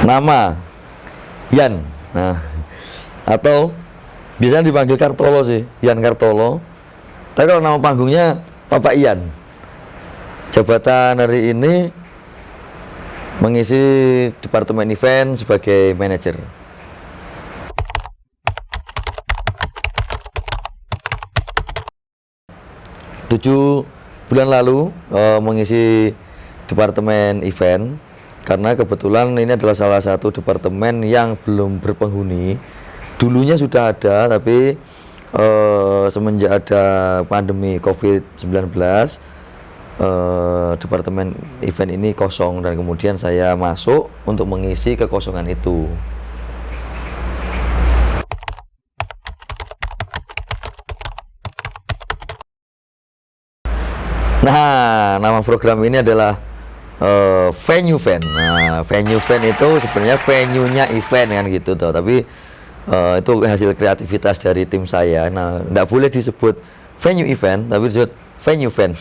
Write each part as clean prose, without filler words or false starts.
Nama Yan. Nah, atau biasanya dipanggil Kartolo sih, Yan Kartolo. Tapi kalau nama panggungnya Bapak Ian. Jabatan hari ini mengisi departemen event sebagai manajer. 7 bulan lalu mengisi departemen event, karena kebetulan ini adalah salah satu departemen yang belum berpenghuni. Dulunya sudah ada, tapi semenjak ada pandemi COVID-19, departemen event ini kosong, dan kemudian saya masuk untuk mengisi kekosongan itu. Nah, nama program ini adalah venue fan. Nah, venue fan itu sebenarnya venue-nya event kan gitu toh, tapi itu hasil kreativitas dari tim saya. Nah, tidak boleh disebut venue event, tapi disebut venue fan.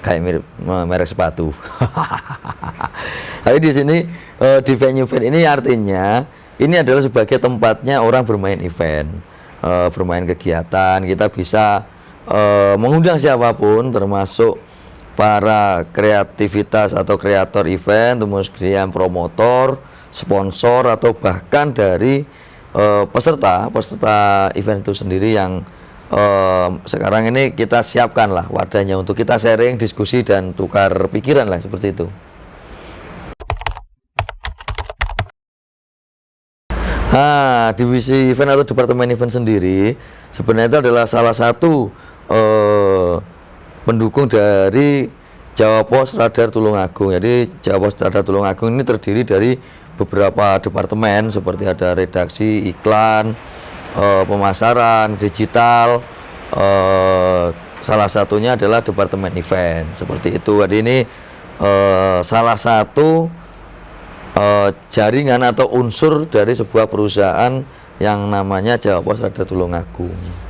Kayak mirip merek sepatu. Tapi di sini di venue fan ini artinya ini adalah sebagai tempatnya orang bermain event, bermain kegiatan. Kita bisa mengundang siapapun, termasuk para kreativitas atau kreator event, kemudian promotor, sponsor, atau bahkan dari peserta event itu sendiri yang sekarang ini kita siapkan lah wadahnya untuk kita sharing, diskusi, dan tukar pikiran lah, seperti itu. Nah, divisi event atau departemen event sendiri sebenarnya itu adalah salah satu pendukung dari Jawa Pos Radar Tulungagung. Jadi Jawa Pos Radar Tulungagung ini terdiri dari beberapa departemen, seperti ada redaksi, iklan, pemasaran, digital, salah satunya adalah departemen event, seperti itu. Jadi ini salah satu jaringan atau unsur dari sebuah perusahaan yang namanya Jawa Pos Radar Tulungagung.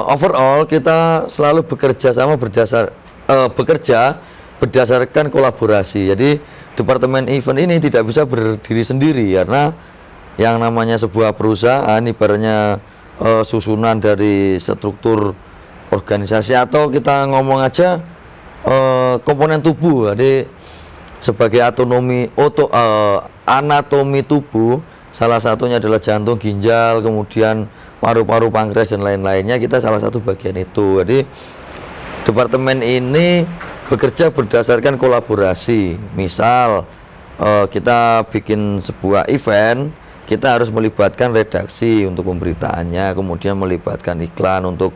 Overall kita selalu bekerja berdasarkan kolaborasi. Jadi departemen event ini tidak bisa berdiri sendiri, karena yang namanya sebuah perusahaan ibaratnya susunan dari struktur organisasi, atau kita ngomong aja komponen tubuh. Jadi sebagai anatomi tubuh, salah satunya adalah jantung, ginjal, kemudian paru-paru, pankreas, dan lain-lainnya. Kita salah satu bagian itu. Jadi departemen ini bekerja berdasarkan kolaborasi. Misal kita bikin sebuah event, kita harus melibatkan redaksi untuk pemberitaannya, kemudian melibatkan iklan untuk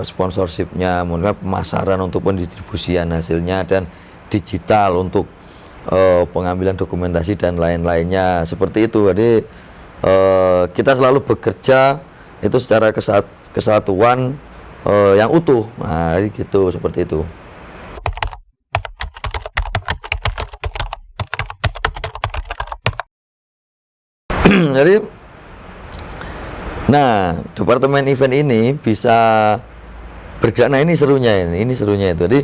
sponsorshipnya, kemudian pemasaran untuk pendistribusian hasilnya, dan digital untuk pengambilan dokumentasi dan lain-lainnya, seperti itu. Jadi kita selalu bekerja itu secara kesatuan yang utuh. Nah, gitu, seperti itu. Jadi, nah, departemen event ini bisa bergerak. Nah, ini serunya itu. Jadi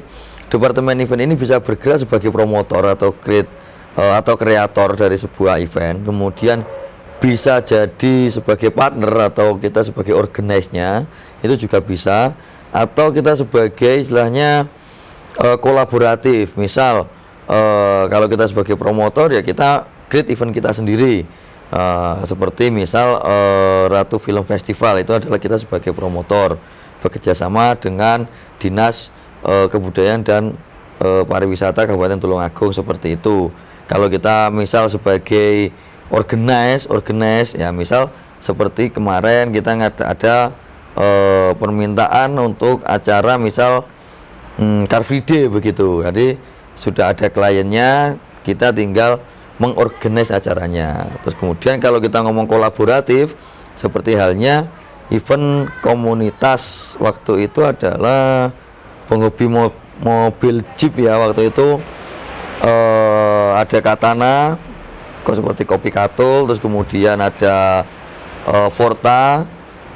departemen event ini bisa bergerak sebagai promotor atau kreator dari sebuah event, kemudian bisa jadi sebagai partner, atau kita sebagai organize-nya itu juga bisa, atau kita sebagai istilahnya kolaboratif. Misal kalau kita sebagai promotor, ya kita create event kita sendiri, seperti misal Ratu Film Festival, itu adalah kita sebagai promotor bekerjasama dengan Dinas Kebudayaan dan Pariwisata Kabupaten Tulungagung, seperti itu. Kalau kita misal sebagai organize ya, misal seperti kemarin kita ada permintaan untuk acara misal Car Free Day begitu. Jadi sudah ada kliennya, kita tinggal mengorganize acaranya. Terus kemudian kalau kita ngomong kolaboratif, seperti halnya event komunitas, waktu itu adalah penghobi mobil Jeep ya, waktu itu ada Katana, seperti Kopi Katul, terus kemudian ada Forta,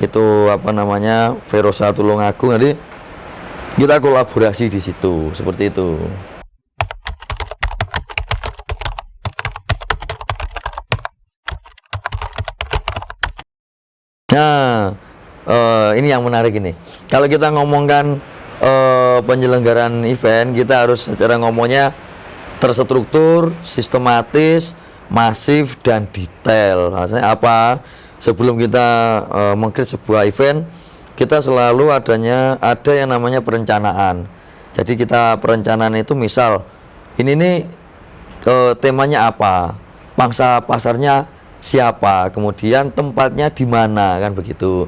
itu apa namanya Verosa Tulungagung, nanti kita kolaborasi di situ seperti itu. Nah, ini yang menarik ini. Kalau kita ngomongkan penyelenggaraan event, kita harus secara ngomongnya terstruktur, sistematis, masif, dan detail. Maksudnya apa? Sebelum kita meng-create sebuah event, kita selalu ada yang namanya perencanaan. Jadi kita perencanaan itu misal ini nih temanya apa, pangsa pasarnya siapa, kemudian tempatnya di mana, kan begitu.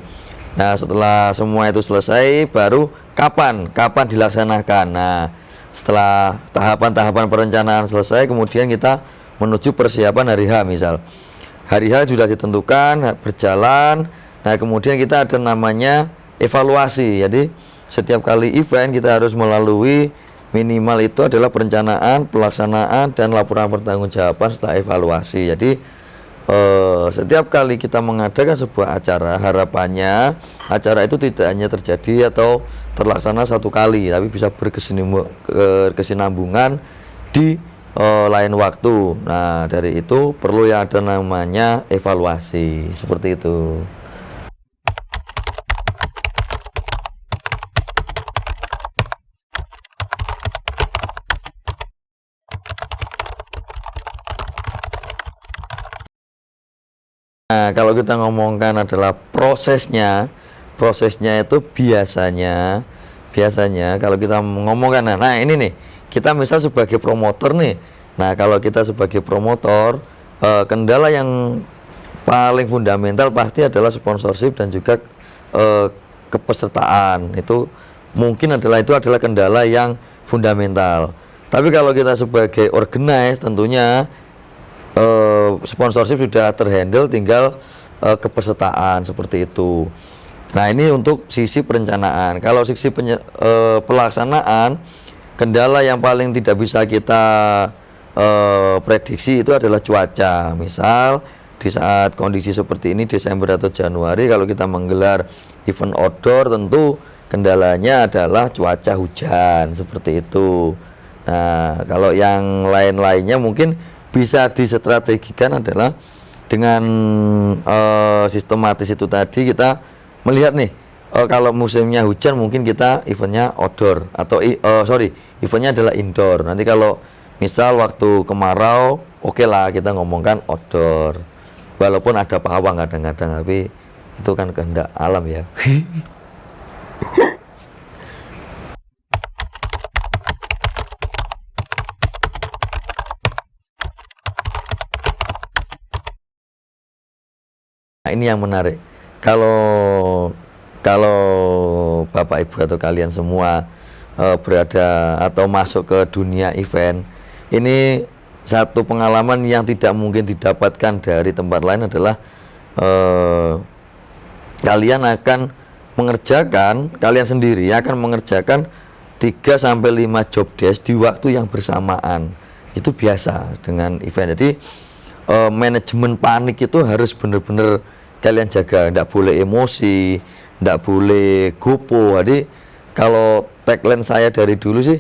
Nah, setelah semua itu selesai, baru kapan dilaksanakan. Nah, setelah tahapan-tahapan perencanaan selesai, kemudian kita menuju persiapan hari H. Misal hari H sudah ditentukan, berjalan. Nah, kemudian kita ada namanya evaluasi. Jadi setiap kali event kita harus melalui minimal itu adalah perencanaan, pelaksanaan, dan laporan pertanggungjawaban setelah evaluasi. Jadi setiap kali kita mengadakan sebuah acara, harapannya acara itu tidak hanya terjadi atau terlaksana satu kali, tapi bisa berkesinambungan di lain waktu. Nah, dari itu perlu yang ada namanya evaluasi, seperti itu. Nah, kalau kita ngomongkan adalah prosesnya itu biasanya kalau kita ngomongkan, nah ini nih, kita misal sebagai promotor nih. Nah, kalau kita sebagai promotor, kendala yang paling fundamental pasti adalah sponsorship dan juga kepesertaan. Itu adalah kendala yang fundamental. Tapi kalau kita sebagai organize, tentunya sponsorship sudah terhandle, tinggal kepesertaan seperti itu. Nah, ini untuk sisi perencanaan. Kalau sisi pelaksanaan, kendala yang paling tidak bisa kita prediksi itu adalah cuaca. Misal di saat kondisi seperti ini, Desember atau Januari, kalau kita menggelar event outdoor, tentu kendalanya adalah cuaca hujan seperti itu. Nah, kalau yang lain-lainnya mungkin bisa distrategikan adalah dengan sistematis itu tadi. Kita melihat nih, kalau musimnya hujan mungkin kita eventnya outdoor atau eventnya adalah indoor. Nanti kalau misal waktu kemarau, oke lah kita ngomongkan outdoor, walaupun ada pawang kadang-kadang, tapi itu kan kehendak alam ya. Nah, ini yang menarik. Kalau Bapak Ibu atau kalian semua berada atau masuk ke dunia event, ini satu pengalaman yang tidak mungkin didapatkan dari tempat lain adalah kalian sendiri akan mengerjakan 3-5 job desk di waktu yang bersamaan. Itu biasa dengan event. Jadi manajemen panik itu harus benar-benar kalian jaga, tidak boleh emosi, tidak boleh gopo. Jadi kalau tagline saya dari dulu sih,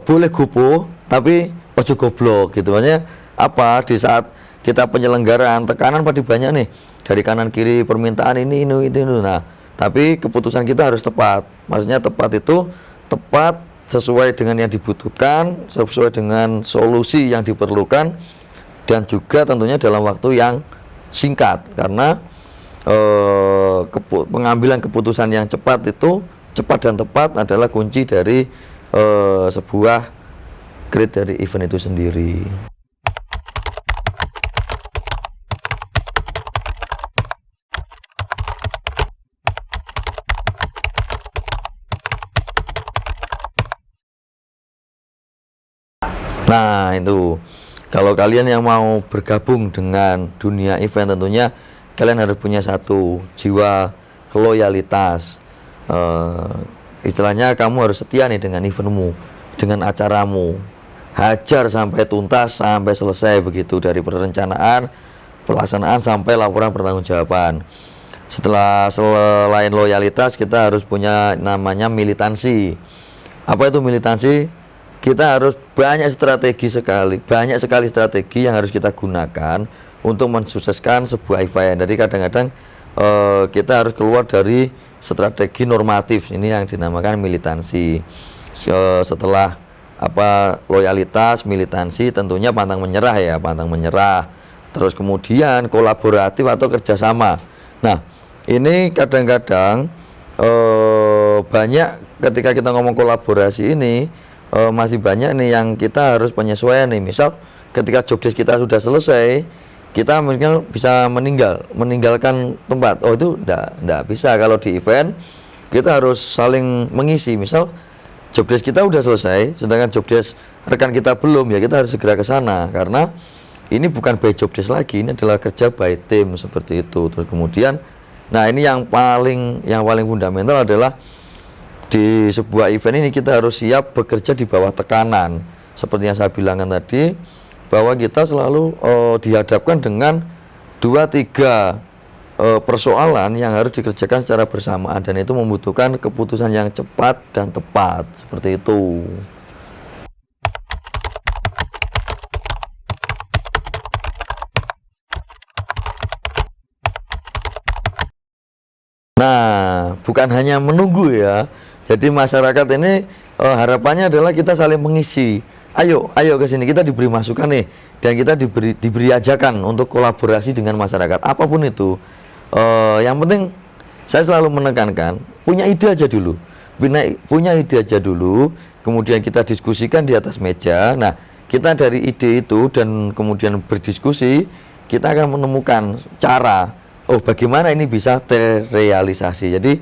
boleh gopo tapi ojo goblok gitu. Maksudnya apa, di saat kita penyelenggaraan tekanan pada banyak nih dari kanan kiri, permintaan ini. Nah, tapi keputusan kita harus tepat. Maksudnya tepat itu tepat sesuai dengan yang dibutuhkan, sesuai dengan solusi yang diperlukan, dan juga tentunya dalam waktu yang singkat. Karena pengambilan keputusan yang cepat dan tepat adalah kunci dari sebuah create dari event itu sendiri. Nah, itu kalau kalian yang mau bergabung dengan dunia event, tentunya kalian harus punya satu jiwa loyalitas. Istilahnya kamu harus setia nih dengan eventmu, dengan acaramu. Hajar sampai tuntas, sampai selesai begitu, dari perencanaan, pelaksanaan sampai laporan pertanggungjawaban. Setelah selain loyalitas, kita harus punya namanya militansi. Apa itu militansi? Kita harus banyak sekali strategi yang harus kita gunakan untuk mensukseskan sebuah event. Jadi kadang-kadang kita harus keluar dari strategi normatif, ini yang dinamakan militansi. Setelah loyalitas, militansi, tentunya pantang menyerah. Terus kemudian kolaboratif atau kerjasama. Nah, ini kadang-kadang banyak ketika kita ngomong kolaborasi ini masih banyak nih yang kita harus penyesuaian nih. Misal ketika job desk kita sudah selesai, kita mungkin bisa meninggalkan tempat. Oh, itu enggak bisa. Kalau di event kita harus saling mengisi. Misal job desk kita udah selesai, sedangkan job desk rekan kita belum, ya kita harus segera ke sana, karena ini bukan by job desk lagi, ini adalah kerja by tim, seperti itu. Terus kemudian, nah ini yang paling fundamental adalah di sebuah event ini kita harus siap bekerja di bawah tekanan. Seperti yang saya bilangkan tadi, bahwa kita selalu dihadapkan dengan 2-3 persoalan yang harus dikerjakan secara bersamaan, dan itu membutuhkan keputusan yang cepat dan tepat, seperti itu. Nah, bukan hanya menunggu ya. Jadi masyarakat ini harapannya adalah kita saling mengisi. Ayo ke sini, kita diberi masukan nih, dan kita diberi ajakan untuk kolaborasi dengan masyarakat, apapun itu. Yang penting saya selalu menekankan, punya ide aja dulu, kemudian kita diskusikan di atas meja. Nah, kita dari ide itu dan kemudian berdiskusi, kita akan menemukan cara, oh bagaimana ini bisa terrealisasi. Jadi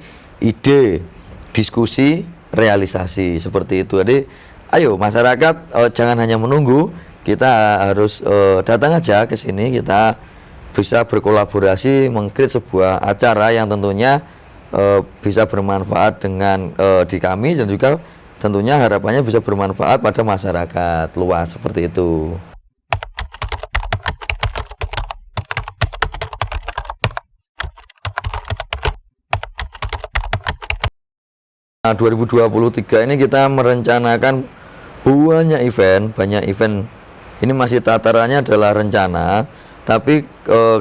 ide, diskusi, realisasi, seperti itu. Jadi ayo masyarakat, jangan hanya menunggu, kita harus datang aja ke sini, kita bisa berkolaborasi meng-create sebuah acara yang tentunya bisa bermanfaat dengan di kami, dan juga tentunya harapannya bisa bermanfaat pada masyarakat luas, seperti itu. Nah, 2023 ini kita merencanakan banyak event. Ini masih tatarannya adalah rencana, tapi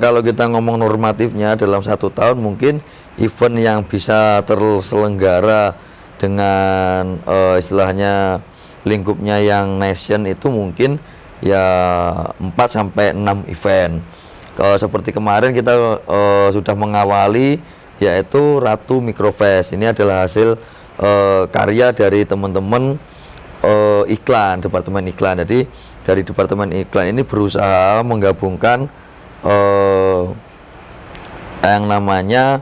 kalau kita ngomong normatifnya dalam 1 tahun, mungkin event yang bisa terselenggara dengan istilahnya lingkupnya yang nation itu mungkin ya 4-6 event. Seperti kemarin kita sudah mengawali, yaitu Ratu Microfest. Ini adalah hasil karya dari teman-teman departemen iklan. Jadi dari departemen iklan ini berusaha menggabungkan yang namanya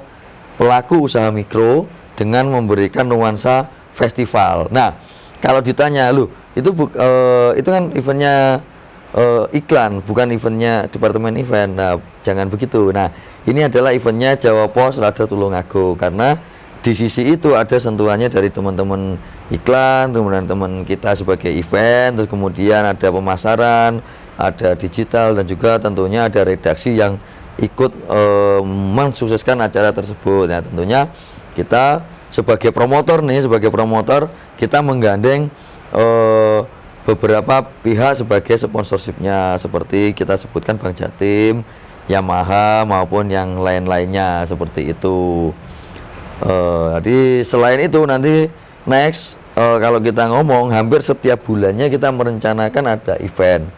pelaku usaha mikro dengan memberikan nuansa festival. Nah, kalau ditanya, itu kan eventnya iklan, bukan eventnya departemen event. Nah, jangan begitu. Nah, ini adalah eventnya Jawa Pos Rada Tulungagung, karena di sisi itu ada sentuhannya dari teman-teman iklan, teman-teman kita sebagai event, terus kemudian ada pemasaran, ada digital, dan juga tentunya ada redaksi yang ikut mensukseskan acara tersebut. Nah, tentunya kita sebagai promotor kita menggandeng beberapa pihak sebagai sponsorshipnya, seperti kita sebutkan Bank Jatim, Yamaha, maupun yang lain-lainnya, seperti itu. Jadi selain itu nanti next kalau kita ngomong, hampir setiap bulannya kita merencanakan ada event.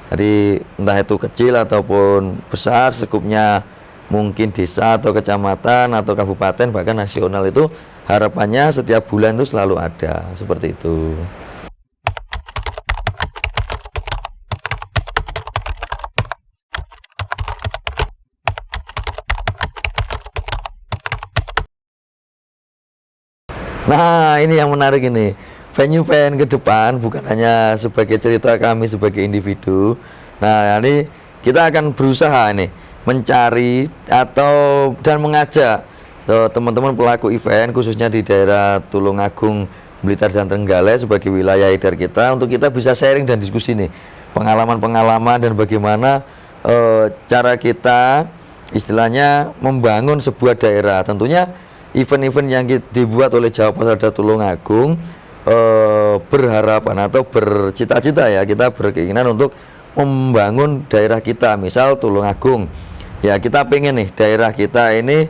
Jadi entah itu kecil ataupun besar, skupnya mungkin desa atau kecamatan atau kabupaten, bahkan nasional, itu harapannya setiap bulan itu selalu ada, seperti itu. Nah, ini yang menarik ini. Venue ke depan bukan hanya sebagai cerita kami sebagai individu. Nah, ini kita akan berusaha nih mencari dan mengajak teman-teman pelaku event, khususnya di daerah Tulungagung, Blitar, dan Trenggalek sebagai wilayah edar kita, untuk kita bisa sharing dan diskusi nih pengalaman-pengalaman dan bagaimana cara kita istilahnya membangun sebuah daerah. Tentunya event-event yang dibuat oleh Jawa Persada Tulungagung berharapan atau bercita-cita ya, kita berkeinginan untuk membangun daerah kita, misal Tulungagung ya, kita pengen nih daerah kita ini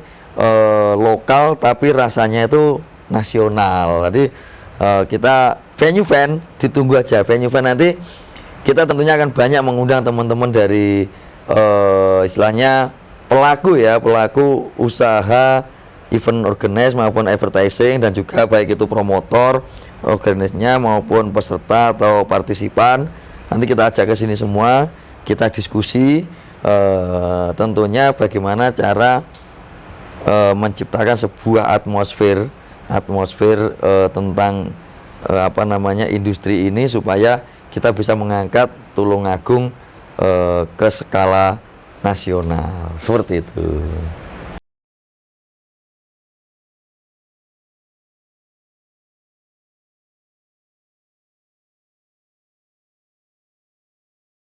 lokal tapi rasanya itu nasional. Jadi kita venue fan, ditunggu aja venue fan, nanti kita tentunya akan banyak mengundang teman-teman dari istilahnya pelaku ya, pelaku usaha event organize maupun advertising, dan juga baik itu promotor organiznya maupun peserta atau partisipan. Nanti kita ajak ke sini semua, kita diskusi tentunya bagaimana cara menciptakan sebuah atmosfer tentang apa namanya industri ini, supaya kita bisa mengangkat Tulungagung ke skala nasional seperti itu.